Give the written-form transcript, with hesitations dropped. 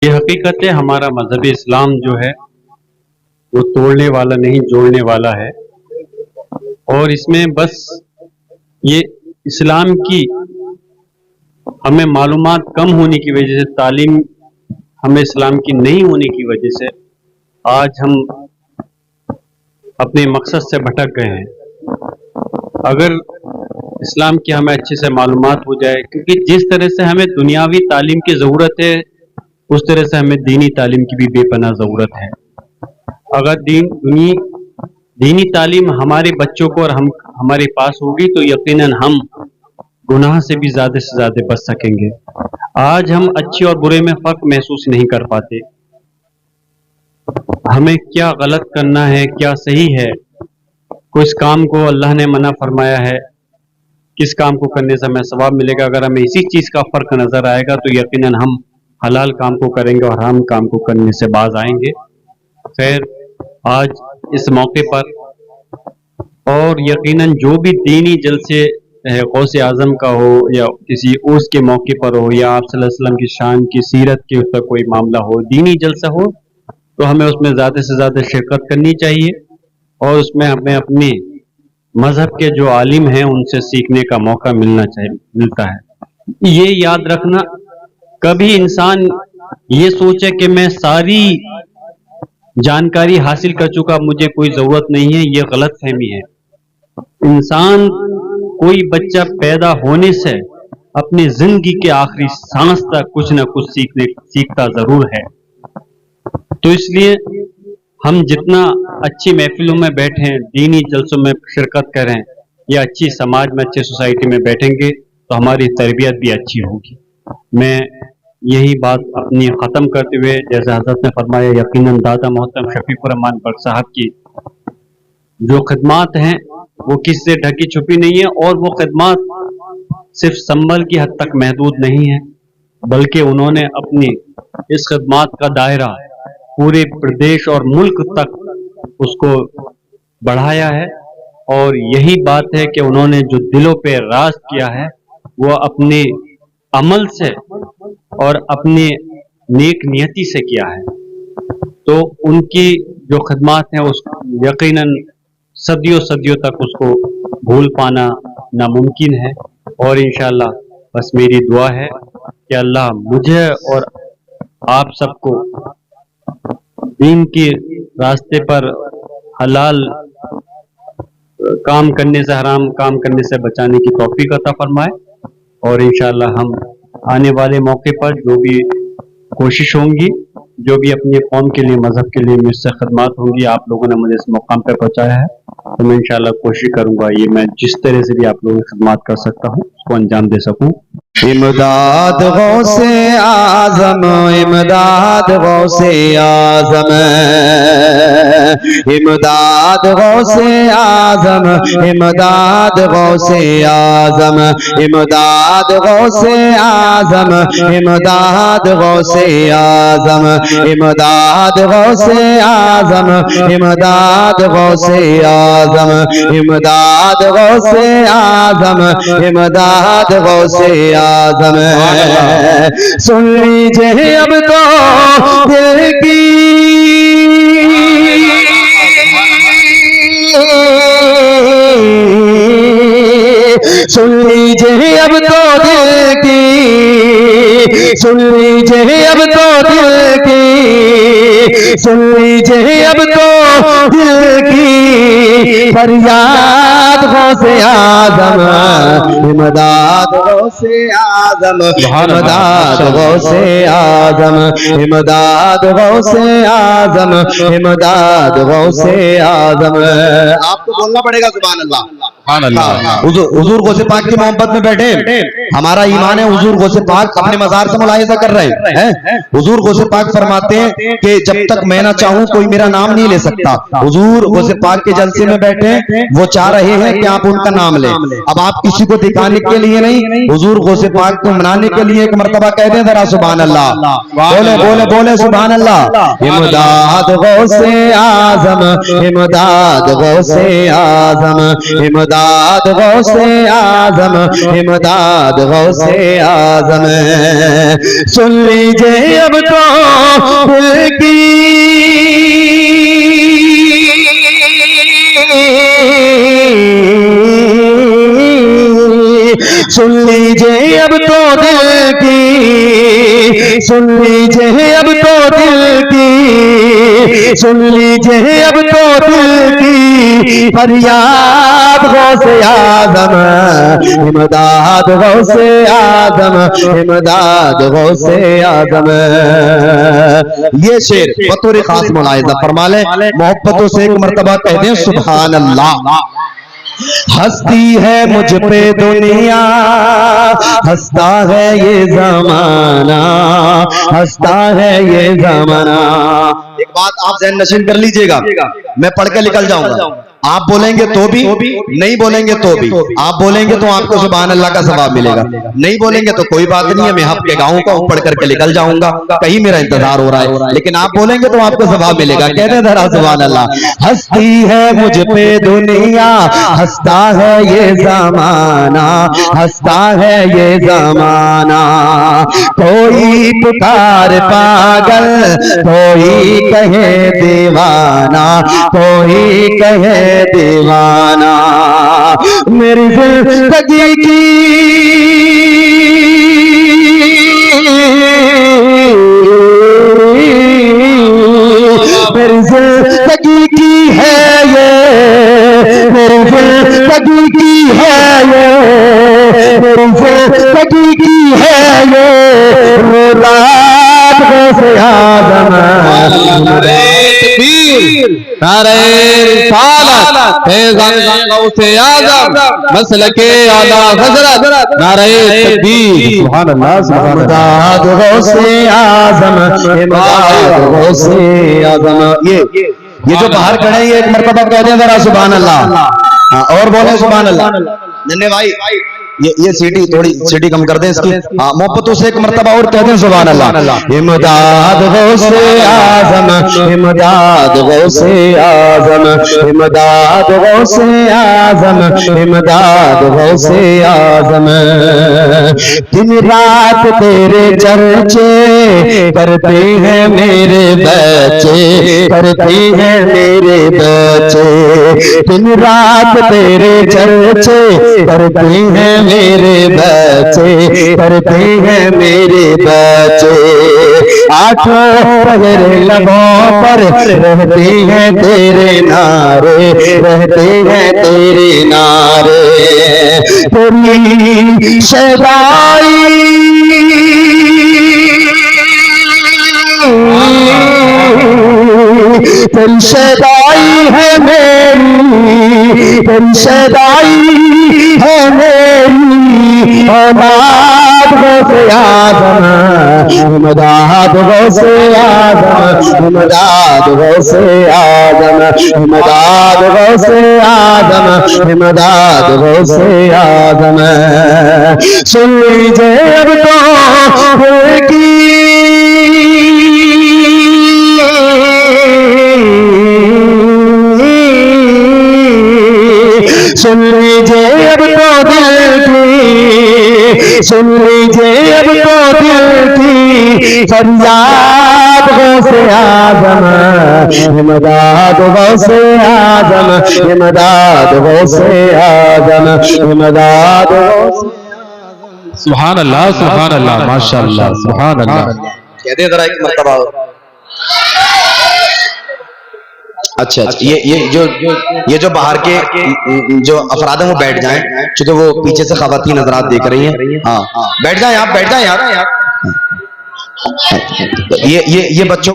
یہ حقیقت ہے، ہمارا مذہب اسلام جو ہے وہ توڑنے والا نہیں، جوڑنے والا ہے۔ اور اس میں بس یہ اسلام کی ہمیں معلومات کم ہونے کی وجہ سے، تعلیم ہمیں اسلام کی نہیں ہونے کی وجہ سے آج ہم اپنے مقصد سے بھٹک گئے ہیں۔ اگر اسلام کی ہمیں اچھے سے معلومات ہو جائے، کیونکہ جس طرح سے ہمیں دنیاوی تعلیم کی ضرورت ہے اس طرح سے ہمیں دینی تعلیم کی بھی بے پناہ ضرورت ہے۔ اگر دینی تعلیم ہمارے بچوں کو اور ہمارے پاس ہوگی تو یقیناً ہم گناہ سے بھی زیادہ بچ سکیں گے۔ آج ہم اچھے اور برے میں فرق محسوس نہیں کر پاتے، ہمیں کیا غلط کرنا ہے کیا صحیح ہے، کس کام کو اللہ نے منع فرمایا ہے، کس کام کو کرنے سے ہمیں ثواب ملے گا، اگر ہمیں اسی چیز کا فرق نظر آئے گا تو یقیناً ہم حلال کام کو کریں گے اور حرام کام کو کرنے سے باز آئیں گے۔ خیر، آج اس موقع پر اور یقیناً جو بھی دینی جلسے غوث اعظم کا ہو یا کسی عرس کے موقع پر ہو یا آپ صلی اللہ علیہ وسلم کی شان کی سیرت کے اوپر کوئی معاملہ ہو، دینی جلسہ ہو، تو ہمیں اس میں زیادہ سے زیادہ شرکت کرنی چاہیے اور اس میں ہمیں اپنے مذہب کے جو عالم ہیں ان سے سیکھنے کا موقع ملتا ہے۔ یہ یاد رکھنا، کبھی انسان یہ سوچے کہ میں ساری جانکاری حاصل کر چکا، مجھے کوئی ضرورت نہیں ہے، یہ غلط فہمی ہے۔ انسان، کوئی بچہ پیدا ہونے سے اپنی زندگی کے آخری سانس تک کچھ نہ کچھ سیکھتا ضرور ہے۔ تو اس لیے ہم جتنا اچھی محفلوں میں بیٹھیں، دینی جلسوں میں شرکت کریں یا اچھی سماج میں، اچھی سوسائٹی میں بیٹھیں گے تو ہماری تربیت بھی اچھی ہوگی۔ میں یہی بات اپنی ختم کرتے ہوئے، جیسے حضرت نے فرمایا، یقیناً دادا محترم شفیق الرحمان برگ صاحب کی جو خدمات ہیں وہ کس سے ڈھکی چھپی نہیں ہے، اور وہ خدمات صرف سنبل کی حد تک محدود نہیں ہیں، بلکہ انہوں نے اپنی اس خدمات کا دائرہ پورے پردیش اور ملک تک اس کو بڑھایا ہے۔ اور یہی بات ہے کہ انہوں نے جو دلوں پہ راز کیا ہے وہ اپنے عمل سے اور اپنے نیک نیتی سے کیا ہے، تو ان کی جو خدمات ہیں اس یقیناً صدیوں تک اس کو بھول پانا ناممکن ہے۔ اور انشاءاللہ بس میری دعا ہے کہ اللہ مجھے اور آپ سب کو دین کے راستے پر حلال کام کرنے سے، حرام کام کرنے سے بچانے کی توفیق عطا فرمائے، اور انشاءاللہ ہم آنے والے موقع پر جو بھی کوشش ہوں گی، جو بھی اپنے قوم کے لیے، مذہب کے لیے مجھ سے خدمات ہوں گی، آپ لوگوں نے مجھے اس مقام پہ پہنچایا ہے، تو میں انشاءاللہ کوشش کروں گا یہ میں جس طرح سے بھی آپ لوگوں کی خدمات کر سکتا ہوں اس کو انجام دے سکوں۔ امداد غوث اعظم، امداد غوث اعظم، امداد غوث اعظم، امداد غوث اعظم، امداد غوث اعظم، امداد غوث اعظم، امداد غوث اعظم، امداد غوث اعظم، امداد غوث اعظم، امداد غوث اعظم۔ سن لیجئے اب تو دل کی، سن لیجئے اب تو دل کی، سن لیجئے اب تو دل کی، سن لیجئے اب تو دل کی فریاد غوث اعظم، امداد غوث اعظم، امداد غوث اعظم، امداد غوث اعظم، امداد غوث اعظم۔ آپ کو بولنا پڑے گا سبحان اللہ۔ حضور غوث پاک کی محبت میں بیٹھے، ہمارا ایمان ہے حضور غوث پاک اپنے مزار سے ملاحظہ کر رہے ہیں۔ حضور غوث پاک فرماتے ہیں کہ جب تک میں نہ چاہوں کوئی میرا نام نہیں لے سکتا۔ حضور غوث پاک کے جلسے میں بیٹھے، وہ چاہ رہے ہیں کہ آپ ان کا نام لیں۔ اب آپ کسی کو دکھانے کے لیے نہیں، حضور غوث پاک کو منانے کے لیے ایک مرتبہ کہہ دیں ذرا سبحان اللہ، بولے بولے بولے سبحان اللہ۔ امداد غوث اعظم، امداد غوث اعظم، امداد غوث اعظم، امداد غوث اعظم۔ سن لیجئے اب تو دل کی سن لیجئے اب تو دل کی سن لیجئے اب تو دل کی فریاد غوث اعظم امداد غوث اعظم امداد غوث اعظم. یہ شعر بطور خاص ملاحظہ فرما لیں, محبتوں سے ایک مرتبہ کہہ دیں سبحان اللہ. ہستی ہے مجھ پہ دنیا ہستا ہے یہ زمانہ ہستا ہے یہ زمانہ. ایک بات آپ ذہن نشین کر لیجئے گا, میں پڑھ کے نکل جاؤں گا, آپ بولیں گے تو بھی, نہیں بولیں گے تو بھی. آپ بولیں گے تو آپ کو سبحان اللہ کا ثواب ملے گا, نہیں بولیں گے تو کوئی بات نہیں ہے, میں حق کے گاؤں کا پڑھ کر کے نکل جاؤں گا, کہیں میرا انتظار ہو رہا ہے, لیکن آپ بولیں گے تو آپ کو ثواب ملے گا. کہتے ہیں ذرا سبحان اللہ. ہستی ہے مجھ پہ دنیا ہستا ہے یہ زمانہ ہستا ہے یہ زمانہ. کوئی پکار پاگل کوئی کہے دیوانہ کوئی کہے دیوانہ. میری زندگی کی میری زندگی کی ہے یہ میری زندگی کی ہے یہ میری زندگی کی ہے یہ رات غوث اعظم نعرہ رسالت فیضان غوث اعظم مسلک اعلی حضرت نعرہ تکبیر سبحان اللہ امداد غوث اعظم امداد غوث اعظم. یہ جو باہر کھڑے ہیں یہ ایک مرتبہ کہہ دیں ذرا سبحان اللہ, اور بولیں سبحان اللہ. ننے بھائی یہ سیٹی تھوڑی سیٹی کم کر دیں اس کی, محبتوں سے ایک مرتبہ اور کہہ دیں سبحان اللہ. امداد غوث اعظم امداد غوث اعظم امداد غوث اعظم امداد غوث اعظم. دن رات تیرے چرچے کرتے ہیں میرے بچے کرتے ہیں میرے بچے. دن رات تیرے چرچے کرتے ہیں میرے بچے کرتے ہیں میرے بچے. آٹھوں پہر لبوں پر رہتے ہیں تیرے نعرے رہتے ہیں تیرے نعرے. تیری شیدائی تیری شیدائی ہے میری تیری شیدائی ہے میری اولاد غوث اعظم امداد غوث اعظم امداد غوث اعظم امداد غوث اعظم امداد غوث اعظم. سن لیجئے اب تو کی سن لیجئے اب تو دل کی سن لیجئے اب تو دل کی فریاد غوث اعظم امداد غوث اعظم امداد غوث اعظم امداد غوث. سبحان اللہ سبحان اللہ ماشاء اللہ سبحان اللہ. کہہ دیں ذرا ایک مرتبہ. اچھا یہ جو باہر کے جو افراد ہیں وہ بیٹھ جائیں, چونکہ وہ پیچھے سے خواتین حضرات دیکھ رہی ہیں. ہاں بیٹھ جائیں آپ بیٹھ جائیں یار. یہ بچوں